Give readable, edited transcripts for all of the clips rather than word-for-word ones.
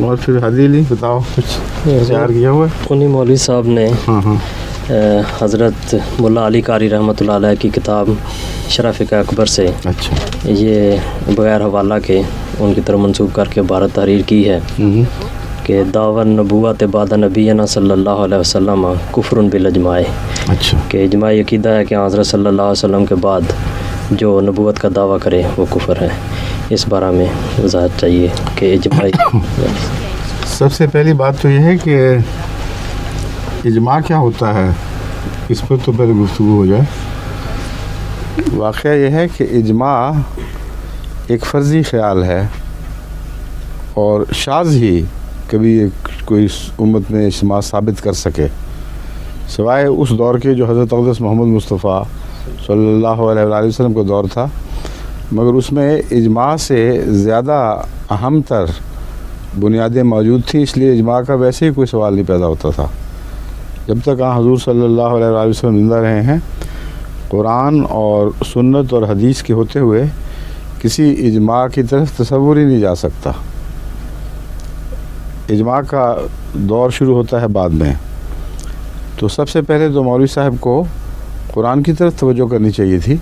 اور پھر حدیلی بتاؤ کچھ تیار کیا ہوا ہے؟ انہیں مولوی صاحب نے ہاں حضرت ملا علی قاری رحمۃ اللہ علیہ کی کتاب شرح فقہ اکبر سے اچھا یہ بغیر حوالہ کے ان کی طرف منسوب کر کے عبارت تحریر کی ہے کہ دعوی نبوت بعد نبینا صلی اللہ علیہ وسلم کفر بالاجماع، اچھا کہ اجماعی عقیدہ ہے کہ حضرت صلی اللہ علیہ وسلم کے بعد جو نبوت کا دعویٰ کرے وہ کفر ہے۔ اس بارے میں وضاحت چاہیے کہ اجماعی سب سے پہلی بات تو یہ ہے کہ اجماع کیا ہوتا ہے، اس پر تو پہلے گفتگو ہو جائے۔ واقعہ یہ ہے کہ اجماع ایک فرضی خیال ہے اور شاذ ہی کبھی کوئی امت میں اجماع ثابت کر سکے، سوائے اس دور کے جو حضرت اقدس محمد مصطفیٰ صلی اللہ علیہ وآلہ وسلم کا دور تھا، مگر اس میں اجماع سے زیادہ اہم تر بنیادیں موجود تھیں، اس لیے اجماع کا ویسے ہی کوئی سوال نہیں پیدا ہوتا تھا۔ جب تک حضور صلی اللہ علیہ وآلہ وسلم زندہ رہے ہیں، قرآن اور سنت اور حدیث کے ہوتے ہوئے کسی اجماع کی طرف تصور ہی نہیں جا سکتا۔ اجماع کا دور شروع ہوتا ہے بعد میں۔ تو سب سے پہلے تو مولوی صاحب کو قرآن کی طرف توجہ کرنی چاہیے تھی،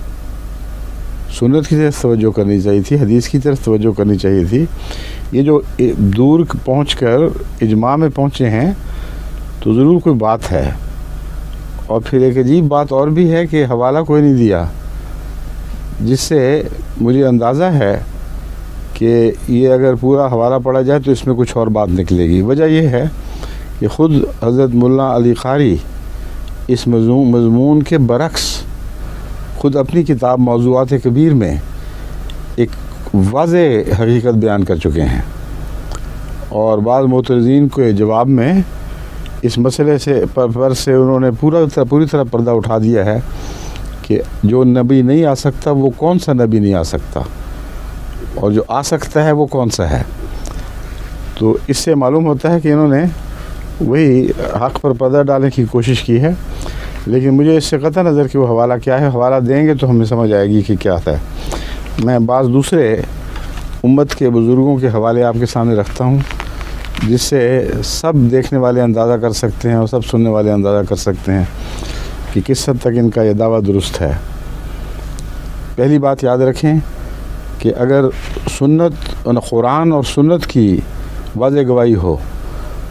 سنت کی طرف توجہ کرنی چاہیے تھی، حدیث کی طرف توجہ کرنی چاہیے تھی۔ یہ جو دور پہنچ کر اجماع میں پہنچے ہیں تو ضرور کوئی بات ہے۔ اور پھر ایک عجیب بات اور بھی ہے کہ حوالہ کوئی نہیں دیا، جس سے مجھے اندازہ ہے کہ یہ اگر پورا حوالہ پڑھا جائے تو اس میں کچھ اور بات نکلے گی۔ وجہ یہ ہے کہ خود حضرت ملا علی قاری اس مضمون کے برعکس خود اپنی کتاب موضوعات کبیر میں ایک واضح حقیقت بیان کر چکے ہیں، اور بعض معترضین کے جواب میں اس مسئلے سے پر سے انہوں نے پوری طرح پردہ اٹھا دیا ہے کہ جو نبی نہیں آ سکتا وہ کون سا نبی نہیں آ سکتا، اور جو آ سکتا ہے وہ کون سا ہے۔ تو اس سے معلوم ہوتا ہے کہ انہوں نے وہی حق پر پردہ ڈالنے کی کوشش کی ہے، لیکن مجھے اس سے قطع نظر کہ وہ حوالہ کیا ہے، حوالہ دیں گے تو ہمیں سمجھ آئے گی کہ کیا ہے۔ میں بعض دوسرے امت کے بزرگوں کے حوالے آپ کے سامنے رکھتا ہوں، جس سے سب دیکھنے والے اندازہ کر سکتے ہیں اور سب سننے والے اندازہ کر سکتے ہیں کہ کس حد تک ان کا یہ دعویٰ درست ہے۔ پہلی بات یاد رکھیں کہ اگر سنت قرآن اور سنت کی واضح گواہی ہو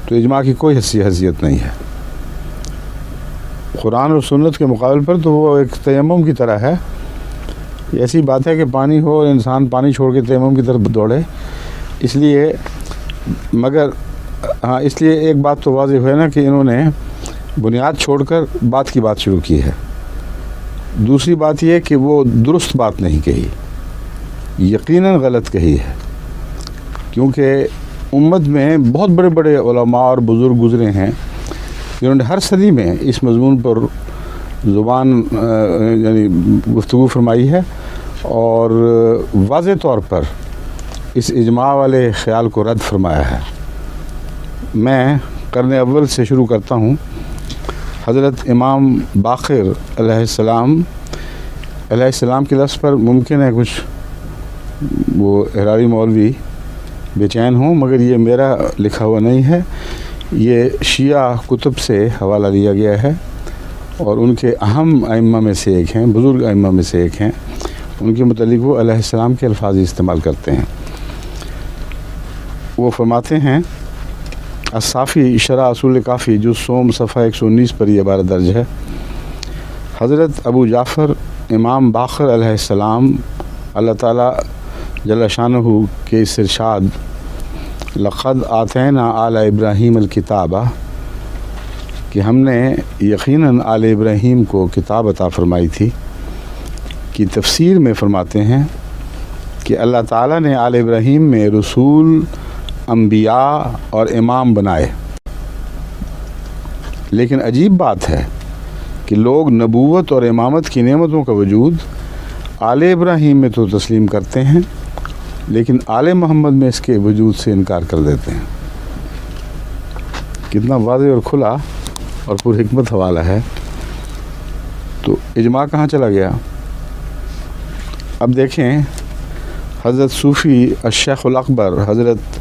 تو اجماع کی کوئی حیثیت نہیں ہے۔ قرآن اور سنت کے مقابل پر تو وہ ایک تیمم کی طرح ہے۔ ایسی بات ہے کہ پانی ہو اور انسان پانی چھوڑ کے تیمم کی طرف دوڑے، اس لیے ایک بات تو واضح ہوئے نا کہ انہوں نے بنیاد چھوڑ کر بات شروع کی ہے۔ دوسری بات یہ کہ وہ درست بات نہیں کہی، یقیناً غلط کہی ہے، کیونکہ امت میں بہت بڑے بڑے علماء اور بزرگ گزرے ہیں جنہوں نے ہر صدی میں اس مضمون پر یعنی گفتگو فرمائی ہے اور واضح طور پر اس اجماع والے خیال کو رد فرمایا ہے۔ میں قرن اول سے شروع کرتا ہوں۔ حضرت امام باقر علیہ السلام کے لفظ پر ممکن ہے کچھ وہ احراری مولوی بے چین ہوں، مگر یہ میرا لکھا ہوا نہیں ہے، یہ شیعہ کتب سے حوالہ لیا گیا ہے، اور ان کے اہم ائمہ میں سے ایک ہیں، بزرگ ائمہ میں سے ایک ہیں، ان کے متعلق وہ علیہ السلام کے الفاظ استعمال کرتے ہیں۔ وہ فرماتے ہیں الصافی شرح اصول کافی جز سوم صفحہ 119 پر یہ عبارت درج ہے، حضرت ابو جعفر امام باقر علیہ السلام اللہ تعالیٰ جل شانہ کے اس ارشاد لقد آتینا آل ابراہیم الکتابہ کہ ہم نے یقیناً آل ابراہیم کو کتاب عطا فرمائی تھی، کی تفسیر میں فرماتے ہیں کہ اللہ تعالیٰ نے آل ابراہیم میں رسول، انبیاء اور امام بنائے، لیکن عجیب بات ہے کہ لوگ نبوت اور امامت کی نعمتوں کا وجود آل ابراہیم میں تو تسلیم کرتے ہیں، لیکن آل محمد میں اس کے وجود سے انکار کر دیتے ہیں۔ کتنا واضح اور کھلا اور پر حکمت حوالہ ہے۔ تو اجماع کہاں چلا گیا؟ اب دیکھیں، حضرت صوفی الشیخ الاکبر حضرت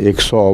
100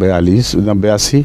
82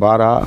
12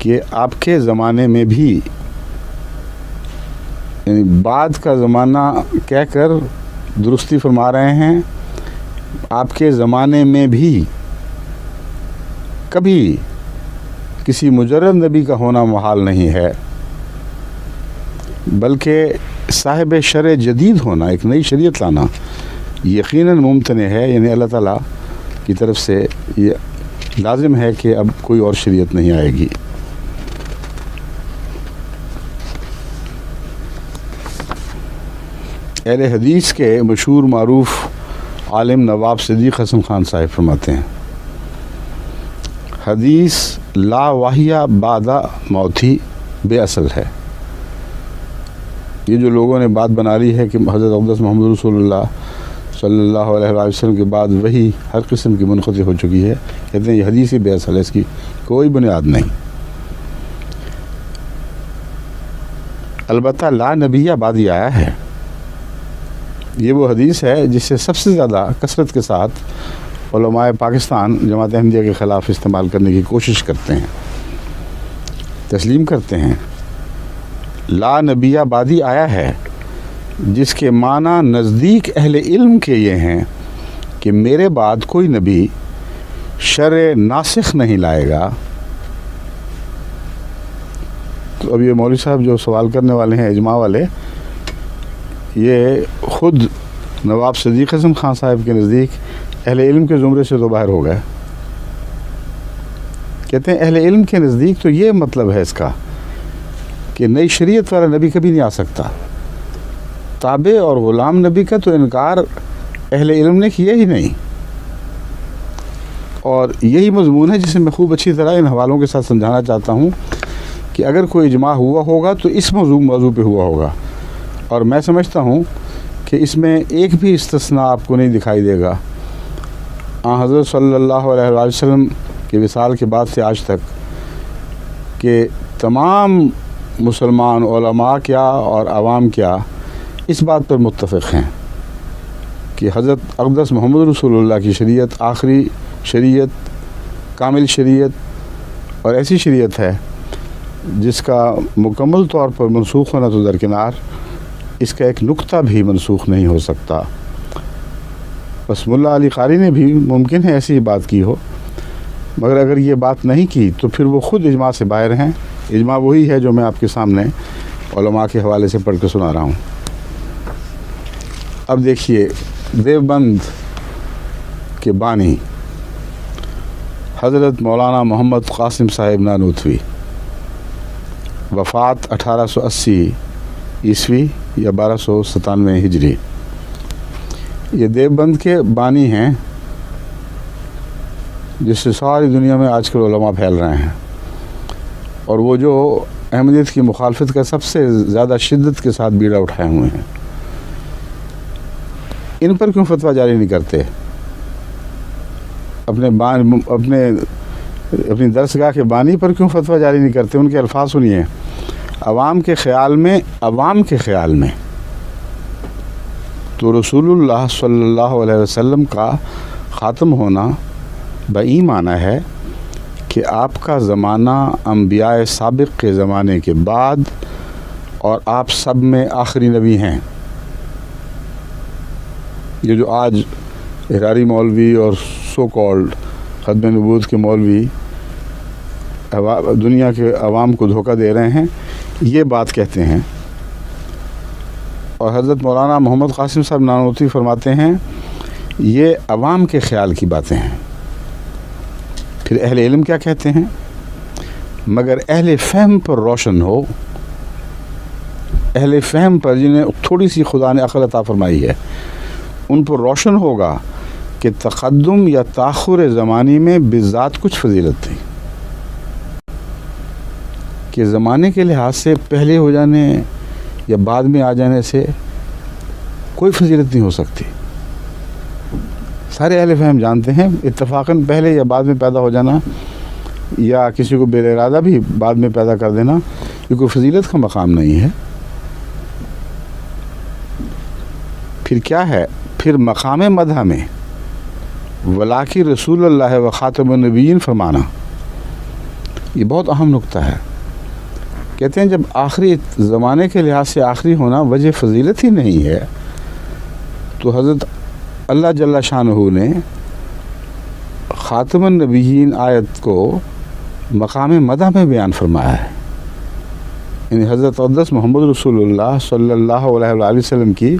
کہ آپ کے زمانے میں بھی، یعنی بعد کا زمانہ کہہ کر درستی فرما رہے ہیں، آپ کے زمانے میں بھی کبھی کسی مجرد نبی کا ہونا محال نہیں ہے، بلکہ صاحب شرع جدید ہونا، ایک نئی شریعت لانا یقیناً ممتنع ہے. یعنی اللہ تعالیٰ کی طرف سے یہ لازم ہے کہ اب کوئی اور شریعت نہیں آئے گی. اہل حدیث کے مشہور معروف عالم نواب صدیق حسن خان صاحب فرماتے ہیں، حدیث لا واہیہ بعد موتی بے اصل ہے. یہ جو لوگوں نے بات بنا لی ہے کہ حضرت اقدس محمد رسول اللہ صلی اللہ علیہ وسلم کے بعد وہی ہر قسم کی منقطع ہو چکی ہے، کہتے ہیں یہ حدیث ہی بے اصل ہے، اس کی کوئی بنیاد نہیں. البتہ لا نبیہ بعدی آیا ہے، یہ وہ حدیث ہے جس سے سب سے زیادہ کثرت کے ساتھ علماء پاکستان جماعت احمدیہ کے خلاف استعمال کرنے کی کوشش کرتے ہیں، تسلیم کرتے ہیں. لا نبیہ بعدی آیا ہے جس کے معنی نزدیک اہل علم کے یہ ہیں کہ میرے بعد کوئی نبی شرع ناسخ نہیں لائے گا. تو اب یہ مولوی صاحب جو سوال کرنے والے ہیں اجماع والے، یہ خود نواب صدیق حسن خان صاحب کے نزدیک اہل علم کے زمرے سے تو باہر ہو گئے. کہتے ہیں اہل علم کے نزدیک تو یہ مطلب ہے اس کا کہ نئی شریعت والا نبی کبھی نہیں آ سکتا. تابع اور غلام نبی کا تو انکار اہل علم نے کیا ہی نہیں، اور یہی مضمون ہے جسے میں خوب اچھی طرح ان حوالوں کے ساتھ سمجھانا چاہتا ہوں کہ اگر کوئی اجماع ہوا ہوگا تو اس موضوع پہ ہوا ہوگا. اور میں سمجھتا ہوں کہ اس میں ایک بھی استثناء آپ کو نہیں دکھائی دے گا. حضرت صلی اللہ علیہ وسلم کے وصال کے بعد سے آج تک کہ تمام مسلمان علماء کیا اور عوام کیا اس بات پر متفق ہیں کہ حضرت اقدس محمد رسول اللہ کی شریعت آخری شریعت، کامل شریعت اور ایسی شریعت ہے جس کا مکمل طور پر منسوخ ہونا تو درکنار، اس کا ایک نقطہ بھی منسوخ نہیں ہو سکتا. بس ملا علی قاری نے بھی ممکن ہے ایسی ہی بات کی ہو، مگر اگر یہ بات نہیں کی تو پھر وہ خود اجماع سے باہر ہیں. اجماع وہی ہے جو میں آپ کے سامنے علماء کے حوالے سے پڑھ کے سنا رہا ہوں. اب دیکھیے، دیوبند کے بانی حضرت مولانا محمد قاسم صاحب نانوتوی، وفات 1880 عیسوی یا 1297 ہجری. یہ دیوبند کے بانی ہیں جس سے ساری دنیا میں آج کل علماء پھیل رہے ہیں، اور وہ جو احمدیت کی مخالفت کا سب سے زیادہ شدت کے ساتھ بیڑا اٹھائے ہوئے ہیں. ان پر کیوں فتویٰ جاری نہیں کرتے؟ اپنی درسگاہ کے بانی پر کیوں فتویٰ جاری نہیں کرتے؟ ان کے الفاظ سنیے. عوام کے خیال میں تو رسول اللہ صلی اللہ علیہ وسلم کا خاتم ہونا بئی معنی ہے کہ آپ کا زمانہ انبیاء سابق کے زمانے کے بعد اور آپ سب میں آخری نبی ہیں. یہ جو آج احراری مولوی اور سو کالڈ ختم نبوت کے مولوی دنیا کے عوام کو دھوکہ دے رہے ہیں، یہ بات کہتے ہیں. اور حضرت مولانا محمد قاسم صاحب نانوتوی فرماتے ہیں یہ عوام کے خیال کی باتیں ہیں. پھر اہل علم کیا کہتے ہیں؟ مگر اہل فہم پر روشن ہو، اہل فہم پر جنہیں تھوڑی سی خدا نے عقل عطا فرمائی ہے، ان پر روشن ہوگا کہ تقدم یا تاخر زمانی میں بذات کچھ فضیلت تھی، کہ زمانے کے لحاظ سے پہلے ہو جانے یا بعد میں آ جانے سے کوئی فضیلت نہیں ہو سکتی. سارے اہل فہم جانتے ہیں اتفاقاً پہلے یا بعد میں پیدا ہو جانا یا کسی کو بے ارادہ بھی بعد میں پیدا کر دینا یہ کوئی فضیلت کا مقام نہیں ہے. پھر کیا ہے؟ پھر مقام مدح میں ولاکی رسول اللہ و خاتم النبیین فرمانا یہ بہت اہم نقطہ ہے. کہتے ہیں جب آخری زمانے کے لحاظ سے آخری ہونا وجہ فضیلت ہی نہیں ہے تو حضرت اللہ جل شانہ نے خاتم النبیین آیت کو مقام مدح میں بیان فرمایا ہے. یعنی حضرت اقدس محمد رسول اللہ صلی اللہ علیہ وآلہ وسلم کی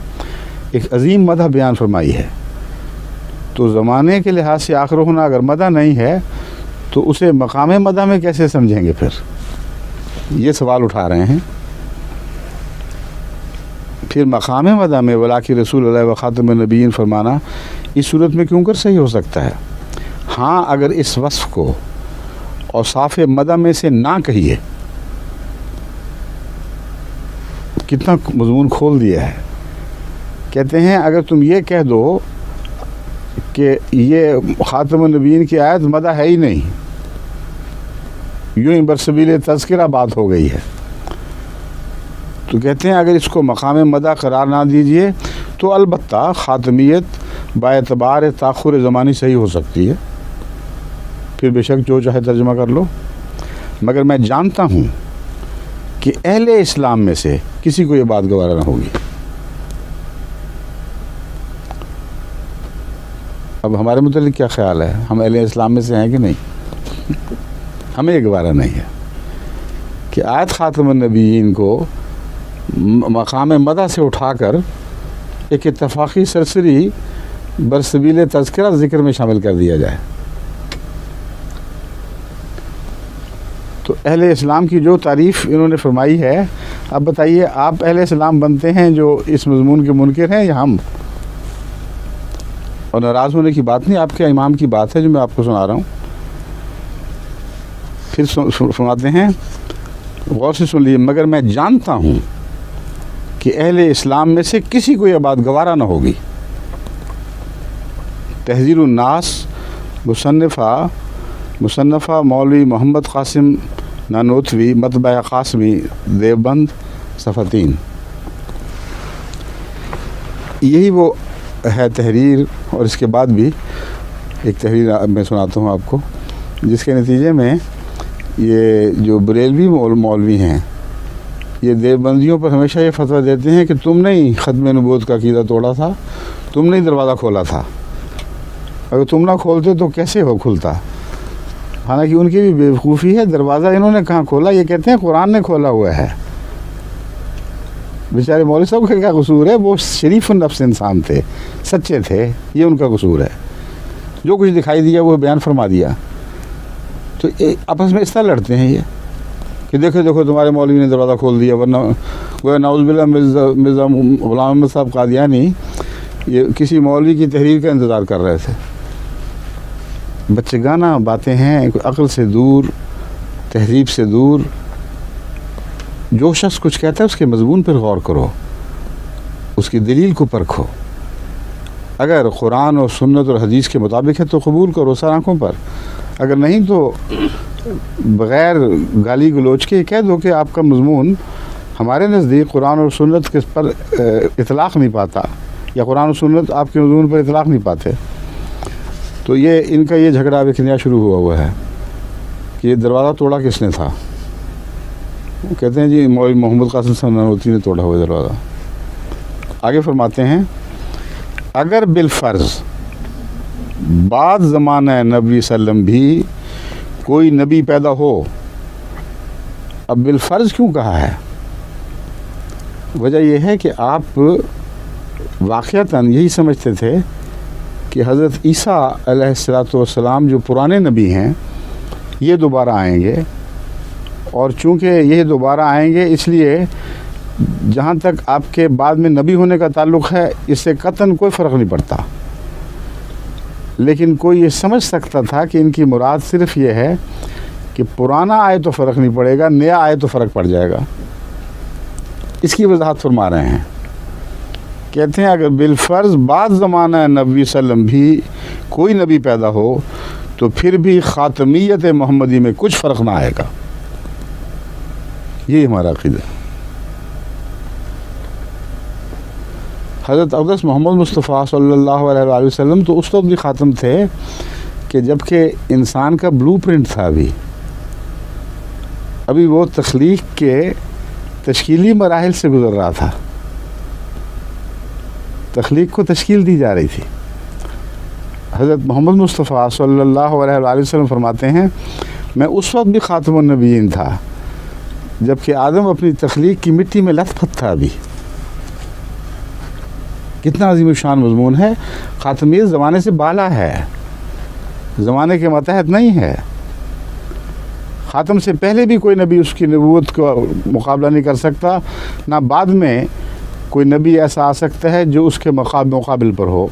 ایک عظیم مدح بیان فرمائی ہے. تو زمانے کے لحاظ سے آخر ہونا اگر مدح نہیں ہے تو اسے مقام مدح میں کیسے سمجھیں گے؟ پھر یہ سوال اٹھا رہے ہیں. پھر مقام مدح میں ولاکی رسول اللہ و خاتم النبیین فرمانا اس صورت میں کیوں کر صحیح ہو سکتا ہے؟ ہاں اگر اس وصف کو اوصاف مدح میں سے نہ کہیے. کتنا مضمون کھول دیا ہے. کہتے ہیں اگر تم یہ کہہ دو کہ یہ خاتم النبیین کی آیت مدح ہے ہی نہیں، یوں ہی برسبیل تذکرہ بات ہو گئی ہے، تو کہتے ہیں اگر اس کو مقام مدح قرار نہ دیجئے تو البتہ خاتمیت با اعتبار تاخر زمانی صحیح ہو سکتی ہے. پھر بے شک جو چاہے ترجمہ کر لو. مگر میں جانتا ہوں کہ اہل اسلام میں سے کسی کو یہ بات گوارا نہ ہوگی. اب ہمارے متعلق کیا خیال ہے؟ ہم اہل اسلام میں سے ہیں کہ نہیں؟ ہمیں یہ گوارا نہیں ہے کہ آیت خاتم النبیین کو مقام مدح سے اٹھا کر ایک اتفاقی سرسری برسبیل تذکرہ ذکر میں شامل کر دیا جائے. تو اہل اسلام کی جو تعریف انہوں نے فرمائی ہے، اب بتائیے آپ اہل اسلام بنتے ہیں جو اس مضمون کے منکر ہیں یا ہم؟ اور ناراض ہونے کی بات نہیں، آپ کے امام کی بات ہے جو میں آپ کو سنا رہا ہوں. پھر سناتے ہیں، غور سے سن لیجیے. مگر میں جانتا ہوں کہ اہل اسلام میں سے کسی کو یہ بات گوارا نہ ہوگی. تحذیر الناس مصنفہ مولوی محمد قاسم نانوتوی مطبع قاسمی دیوبند صفحہ 3. یہی وہ ہے تحریر. اور اس کے بعد بھی ایک تحریر میں سناتا ہوں آپ کو، جس کے نتیجے میں یہ جو بریلوی مولوی ہیں یہ دیوبندیوں پر ہمیشہ یہ فتویٰ دیتے ہیں کہ تم نے ہی ختم نبوت کا عقیدہ توڑا تھا، تم نے ہی دروازہ کھولا تھا، اگر تم نہ کھولتے تو کیسے ہو کھلتا. حالانکہ ان کی بھی بیوقوفی ہے، دروازہ انہوں نے کہاں کھولا؟ یہ کہتے ہیں قرآن نے کھولا ہوا ہے. بیچارے مولوی صاحب کا کیا قصور ہے؟ وہ شریف النفس انسان تھے، سچے تھے، یہ ان کا قصور ہے. جو کچھ دکھائی دیا وہ بیان فرما دیا. تو آپس میں اس طرح لڑتے ہیں یہ کہ دیکھو دیکھو تمہارے مولوی نے دروازہ کھول دیا. ورنہ وہ نعوذ باللہ مرزا غلام احمد صاحب قادیانی یہ کسی مولوی کی تحریر کا انتظار کر رہے تھے. بچگانہ باتیں ہیں، عقل سے دور، تہذیب سے دور. جو شخص کچھ کہتا ہے اس کے مضمون پر غور کرو، اس کی دلیل کو پرکھو. اگر قرآن اور سنت اور حدیث کے مطابق ہے تو قبول کرو سر آنکھوں پر، اگر نہیں تو بغیر گالی گلوچ کے کہہ دو کہ آپ کا مضمون ہمارے نزدیک قرآن اور سنت کے پر اطلاق نہیں پاتا، یا قرآن اور سنت آپ کے مضمون پر اطلاق نہیں پاتے. تو یہ ان کا یہ جھگڑا ابھی نیا شروع ہوا ہے کہ یہ دروازہ توڑا کس نے تھا. کہتے ہیں جی مولوی محمد قاسم صاحب نانوتوی نے توڑا ہوا دروازہ. آگے فرماتے ہیں اگر بالفرض بعد زمانہ نبی صلی اللہ علیہ وسلم بھی کوئی نبی پیدا ہو. اب بالفرض کیوں کہا ہے؟ وجہ یہ ہے کہ آپ واقعتاً یہی سمجھتے تھے کہ حضرت عیسیٰ علیہ السلام جو پرانے نبی ہیں یہ دوبارہ آئیں گے، اور چونکہ یہ دوبارہ آئیں گے اس لیے جہاں تک آپ کے بعد میں نبی ہونے کا تعلق ہے اس سے قطعاً کوئی فرق نہیں پڑتا. لیکن کوئی یہ سمجھ سکتا تھا کہ ان کی مراد صرف یہ ہے کہ پرانا آئے تو فرق نہیں پڑے گا، نیا آئے تو فرق پڑ جائے گا. اس کی وضاحت فرما رہے ہیں. کہتے ہیں اگر بالفرض بعد زمانہ نبی صلی اللہ علیہ وسلم بھی کوئی نبی پیدا ہو تو پھر بھی خاتمیت محمدی میں کچھ فرق نہ آئے گا. یہ ہمارا عقیدہ ہے. حضرت اقدس محمد مصطفیٰ صلی اللہ علیہ وآلہ وسلم تو اس وقت بھی خاتم تھے کہ جب کہ انسان کا بلو پرنٹ تھا ابھی. ابھی وہ تخلیق کے تشکیلی مراحل سے گزر رہا تھا. تخلیق کو تشکیل دی جا رہی تھی. حضرت محمد مصطفیٰ صلی اللہ علیہ وآلہ وسلم فرماتے ہیں میں اس وقت بھی خاتم النبیین تھا جبکہ آدم اپنی تخلیق کی مٹی میں لت پت تھا. ابھی کتنا عظیم الشان مضمون ہے. خاتمیت زمانے سے بالا ہے, زمانے کے ماتحت نہیں ہے. خاتم سے پہلے بھی کوئی نبی اس کی نبوت کا مقابلہ نہیں کر سکتا, نہ بعد میں کوئی نبی ایسا آ سکتا ہے جو اس کے مقابل پر ہو.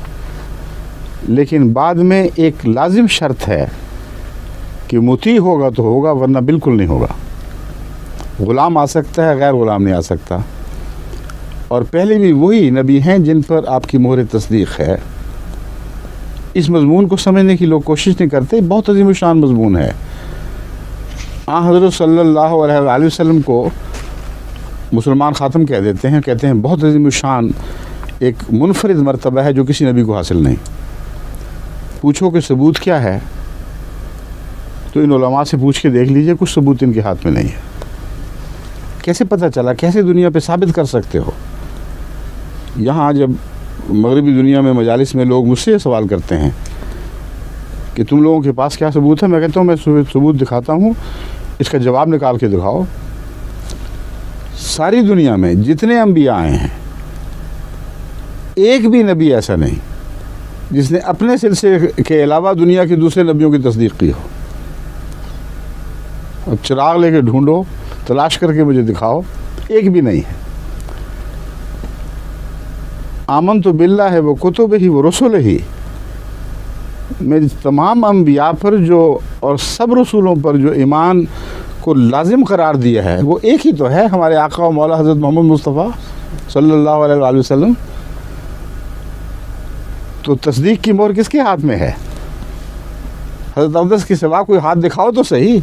لیکن بعد میں ایک لازم شرط ہے کہ مطیع ہوگا تو ہوگا, ورنہ بالکل نہیں ہوگا. غلام آ سکتا ہے, غیر غلام نہیں آ سکتا. اور پہلے بھی وہی نبی ہیں جن پر آپ کی مہر تصدیق ہے. اس مضمون کو سمجھنے کی لوگ کوشش نہیں کرتے. بہت عظیم الشان مضمون ہے. حضرت صلی اللہ علیہ وآلہ وسلم کو مسلمان خاتم کہہ دیتے ہیں, کہتے ہیں بہت عظیم الشان ایک منفرد مرتبہ ہے جو کسی نبی کو حاصل نہیں. پوچھو کہ ثبوت کیا ہے, تو ان علماء سے پوچھ کے دیکھ لیجئے, کچھ ثبوت ان کے ہاتھ میں نہیں ہے. کیسے پتہ چلا, کیسے دنیا پہ ثابت کر سکتے ہو؟ یہاں جب مغربی دنیا میں مجالس میں لوگ مجھ سے یہ سوال کرتے ہیں کہ تم لوگوں کے پاس کیا ثبوت ہے, میں کہتا ہوں میں ثبوت دکھاتا ہوں, اس کا جواب نکال کے دکھاؤ. ساری دنیا میں جتنے انبیاء آئے ہیں ایک بھی نبی ایسا نہیں جس نے اپنے سلسلے کے علاوہ دنیا کے دوسرے نبیوں کی تصدیق کی ہو. اب چراغ لے کے ڈھونڈو, تلاش کر کے مجھے دکھاؤ, ایک بھی نہیں ہے. آمنت باللہ ہے وہ کتب ہی وہ رسول ہی, میں تمام انبیاء پر جو اور سب رسولوں پر جو ایمان کو لازم قرار دیا ہے وہ ایک ہی تو ہے, ہمارے آقا و مولا حضرت محمد مصطفیٰ صلی اللہ علیہ وآلہ وسلم. تو تصدیق کی مہر کس کے ہاتھ میں ہے؟ حضرت اقدس کے سوا کوئی ہاتھ دکھاؤ تو صحیح.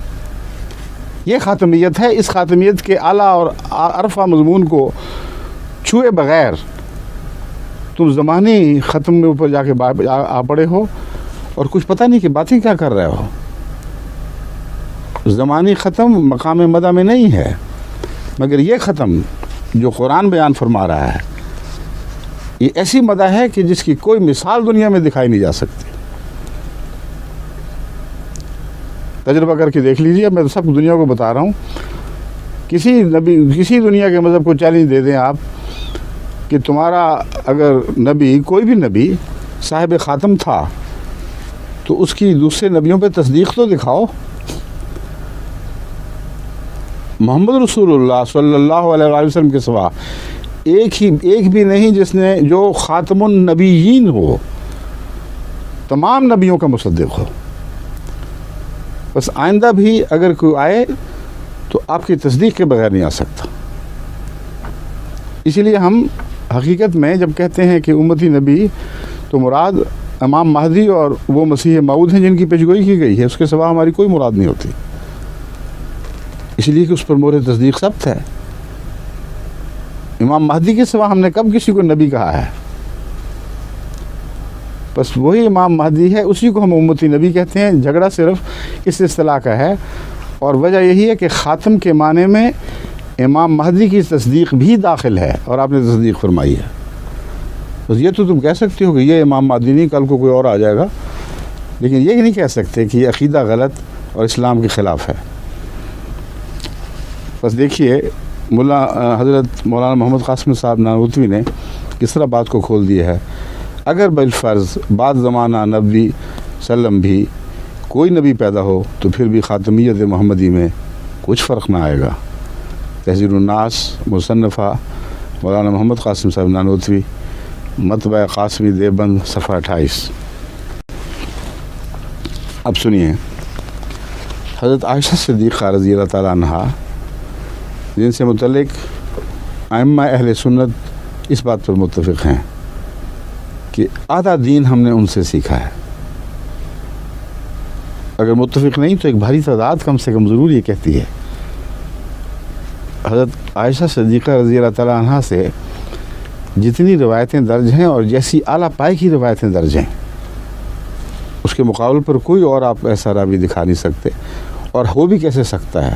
یہ خاتمیت ہے. اس خاتمیت کے اعلیٰ اور عرفہ مضمون کو چھوئے بغیر تم زمانی ختم میں اوپر جا کے آ پڑے ہو اور کچھ پتہ نہیں کہ باتیں کیا کر رہے ہو. زمانی ختم مقام مدح میں نہیں ہے, مگر یہ ختم جو قرآن بیان فرما رہا ہے یہ ایسی مدح ہے کہ جس کی کوئی مثال دنیا میں دکھائی نہیں جا سکتی. تجربہ کر کے دیکھ لیجیے. میں تو سب دنیا کو بتا رہا ہوں. کسی دنیا کے مذہب کو چیلنج دے دیں آپ کہ تمہارا اگر نبی, کوئی بھی نبی صاحب خاتم تھا تو اس کی دوسرے نبیوں پہ تصدیق تو دکھاؤ. محمد رسول اللہ صلی اللہ علیہ وآلہ وسلم کے سوا ایک بھی نہیں جس نے جو خاتم النبیین ہو, تمام نبیوں کا مصدق ہو. بس آئندہ بھی اگر کوئی آئے تو آپ کی تصدیق کے بغیر نہیں آ سکتا. اسی لیے ہم حقیقت میں جب کہتے ہیں کہ امتی نبی تو مراد امام مہدی اور وہ مسیح موعود ہیں جن کی پیشگوئی کی گئی ہے, اس کے سوا ہماری کوئی مراد نہیں ہوتی. اس لیے کہ اس پر مہر تصدیق ثبت ہے. امام مہدی کے سوا ہم نے کب کسی کو نبی کہا ہے؟ بس وہی امام مہدی ہے, اسی کو ہم امتی نبی کہتے ہیں. جھگڑا صرف اس اصطلاح کا ہے, اور وجہ یہی ہے کہ خاتم کے معنی میں امام مہدی کی تصدیق بھی داخل ہے اور آپ نے تصدیق فرمائی ہے. بس یہ تو تم کہہ سکتے ہو کہ یہ امام مہدی نہیں, کل کو کوئی اور آ جائے گا, لیکن یہ نہیں کہہ سکتے کہ یہ عقیدہ غلط اور اسلام کے خلاف ہے. بس دیکھیے حضرت مولانا محمد قاسم صاحب نانوتوی نے کس طرح بات کو کھول دیا ہے. اگر بالفرض بعد زمانہ نبی سلم بھی کوئی نبی پیدا ہو تو پھر بھی خاتمیت محمدی میں کچھ فرق نہ آئے گا. تحذیر الناس مصنفہ مولانا محمد قاسم صاحب نانوتوی, مطبع قاسمی دیوبند, صفحہ 28. اب سنیے, حضرت عائشہ صدیقہ رضی اللہ تعالیٰ عنہا جن سے متعلق ائمہ اہل سنت اس بات پر متفق ہیں کہ آدھا دین ہم نے ان سے سیکھا ہے. اگر متفق نہیں تو ایک بھاری تعداد کم سے کم ضرور یہ کہتی ہے. حضرت عائشہ صدیقہ رضی اللہ تعالیٰ عنہا سے جتنی روایتیں درج ہیں اور جیسی اعلیٰ پائے کی روایتیں درج ہیں اس کے مقابل پر کوئی اور آپ ایسا راوی دکھا نہیں سکتے, اور ہو بھی کیسے سکتا ہے.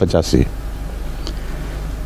85।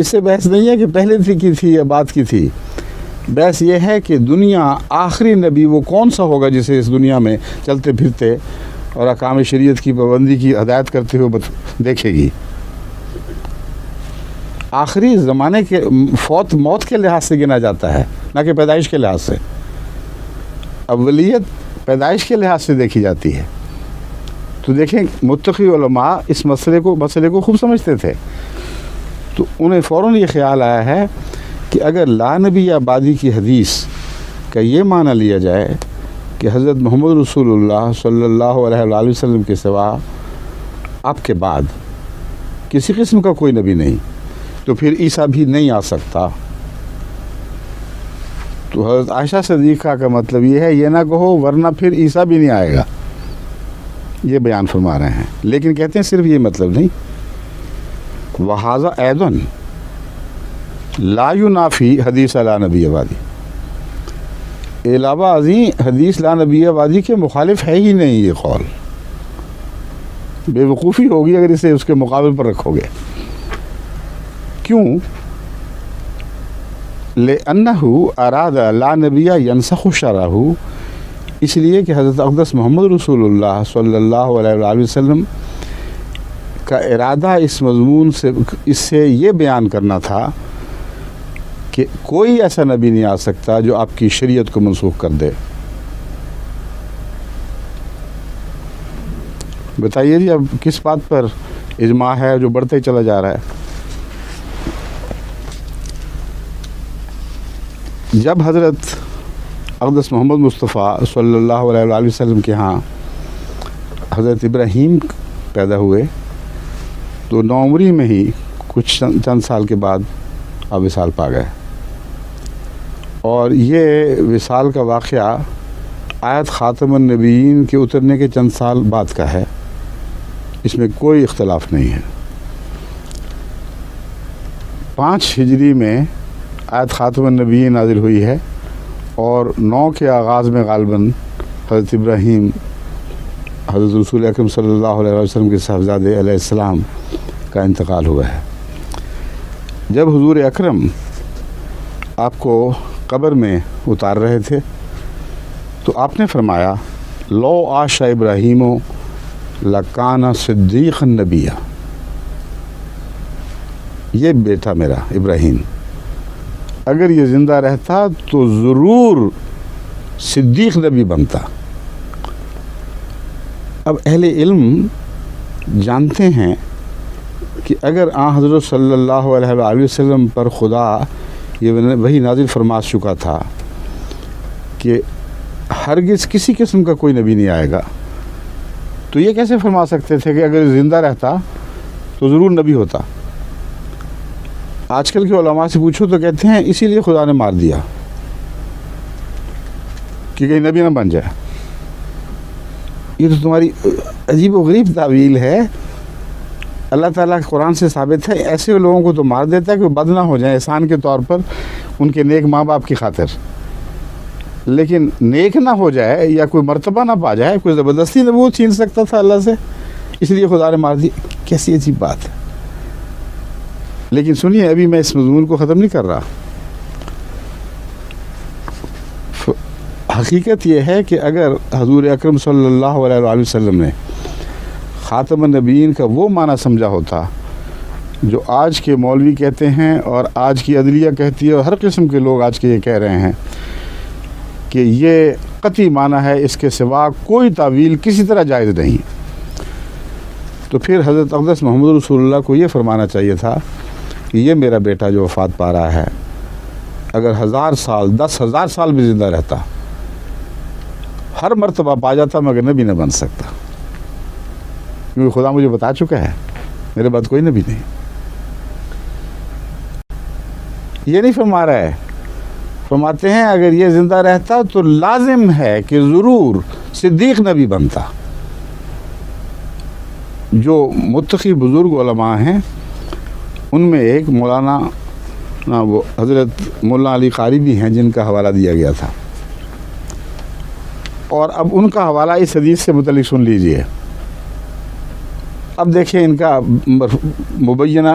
اس سے بحث نہیں ہے کہ پہلے کی تھی یا بعد کی تھی، بحث یہ ہے کہ دنیا آخری نبی وہ کون سا ہوگا جسے اس دنیا میں چلتے پھرتے اور احکام شریعت کی پابندی کی ہدایت کرتے ہوئے دیکھے گی۔ آخری زمانے کے موت کے لحاظ سے گنا جاتا ہے، نہ کہ پیدائش کے لحاظ سے۔ اولیت پیدائش کے لحاظ سے دیکھی جاتی ہے۔ تو دیکھیں متقی علماء اس مسئلے کو خوب سمجھتے تھے، تو انہیں فوراً یہ خیال آیا ہے کہ اگر لا نبی آبادی کی حدیث کا یہ معنی لیا جائے کہ حضرت محمد رسول اللہ صلی اللہ علیہ وآلہ وسلم کے سوا آپ کے بعد کسی قسم کا کوئی نبی نہیں، تو پھر عیسیٰ بھی نہیں آ سکتا۔ تو حضرت عائشہ صدیقہ کا مطلب یہ ہے، یہ نہ کہو ورنہ پھر عیسیٰ بھی نہیں آئے گا، یہ بیان فرما رہے ہیں۔ لیکن کہتے ہیں صرف یہ مطلب نہیں، وَهَذَا أَيْضًا لا ينافی حدیث لا نبی آبادی، علاوہ ازیں حدیث لا نبی آبادی کے مخالف ہے ہی نہیں۔ یہ قول بے وقوفی ہوگی اگر اسے اس کے مقابل پر رکھو گے۔ کیوں؟ لِأَنَّهُ أَرَادَ لا نبی ينسخ شرعہ، اس لیے کہ حضرت اقدس محمد رسول اللہ صلی اللہ علیہ وآلہ وسلم کا ارادہ اس مضمون سے، اس سے یہ بیان کرنا تھا کہ کوئی ایسا نبی نہیں آ سکتا جو آپ کی شریعت کو منسوخ کر دے۔ بتائیے جی اب کس بات پر اجماع ہے جو بڑھتے چلا جا رہا ہے؟ جب حضرت اقدس محمد مصطفیٰ صلی اللہ علیہ وآلہ وسلم کے ہاں حضرت ابراہیم پیدا ہوئے تو نوعمری میں ہی کچھ چند سال کے بعد آپ وصال پا گئے، اور یہ وصال کا واقعہ آیت خاتم النبیین کے اترنے کے چند سال بعد کا ہے، اس میں کوئی اختلاف نہیں ہے۔ 5 ہجری میں آیت خاتم النبیین نازل ہوئی ہے، اور 9 کے آغاز میں غالباً حضرت ابراہیم حضرت رسول اکرم صلی اللہ علیہ وسلم کے صاحبزادے علیہ السلام کا انتقال ہوا ہے۔ جب حضور اکرم آپ کو قبر میں اتار رہے تھے تو آپ نے فرمایا، لو عاش ابراہیم لکان صدیق النبی، یہ بیٹا میرا ابراہیم اگر یہ زندہ رہتا تو ضرور صدیق نبی بنتا۔ اب اہل علم جانتے ہیں کہ اگر حضرت صلی اللہ علیہ وآلہ وسلم پر خدا یہ وہی نازل فرما چکا تھا کہ ہرگز کسی قسم کا کوئی نبی نہیں آئے گا، تو یہ کیسے فرما سکتے تھے کہ اگر زندہ رہتا تو ضرور نبی ہوتا؟ آج کل کے علماء سے پوچھو تو کہتے ہیں اسی لیے خدا نے مار دیا کہ کہیں نبی نہ بن جائے۔ یہ تو تمہاری عجیب و غریب تعویل ہے۔ اللہ تعالیٰ قرآن سے ثابت ہے ایسے لوگوں کو تو مار دیتا ہے کہ وہ بد نہ ہو جائیں احسان کے طور پر ان کے نیک ماں باپ کی خاطر، لیکن نیک نہ ہو جائے یا کوئی مرتبہ نہ پا جائے، کوئی زبردستی نبوت چھین سکتا تھا اللہ سے، اس لیے خدا نے مار دی۔ کیسی عجیب بات ہے۔ لیکن سنیے، ابھی میں اس مضمون کو ختم نہیں کر رہا۔ حقیقت یہ ہے کہ اگر حضور اکرم صلی اللہ علیہ وآلہ وسلم نے خاتم النبیین کا وہ معنی سمجھا ہوتا جو آج کے مولوی کہتے ہیں اور آج کی عدلیہ کہتی ہے اور ہر قسم کے لوگ آج کے یہ کہہ رہے ہیں کہ یہ قطعی معنی ہے، اس کے سوا کوئی تعویل کسی طرح جائز نہیں، تو پھر حضرت اقدس محمد رسول اللہ کو یہ فرمانا چاہیے تھا کہ یہ میرا بیٹا جو وفات پا رہا ہے اگر 1000 سال 10,000 سال بھی زندہ رہتا ہر مرتبہ پا جاتا مگر نبی نہ بن سکتا، کیونکہ خدا مجھے بتا چکا ہے میرے بعد کوئی نبی نہیں۔ یہ نہیں فرما رہا ہے، فرماتے ہیں اگر یہ زندہ رہتا تو لازم ہے کہ ضرور صدیق نبی بنتا۔ جو متقی بزرگ علماء ہیں ان میں ایک مولانا وہ حضرت مولانا علی قاری بھی ہیں جن کا حوالہ دیا گیا تھا، اور اب ان کا حوالہ اس حدیث سے متعلق سن لیجئے۔ اب دیکھیں ان کا مبینہ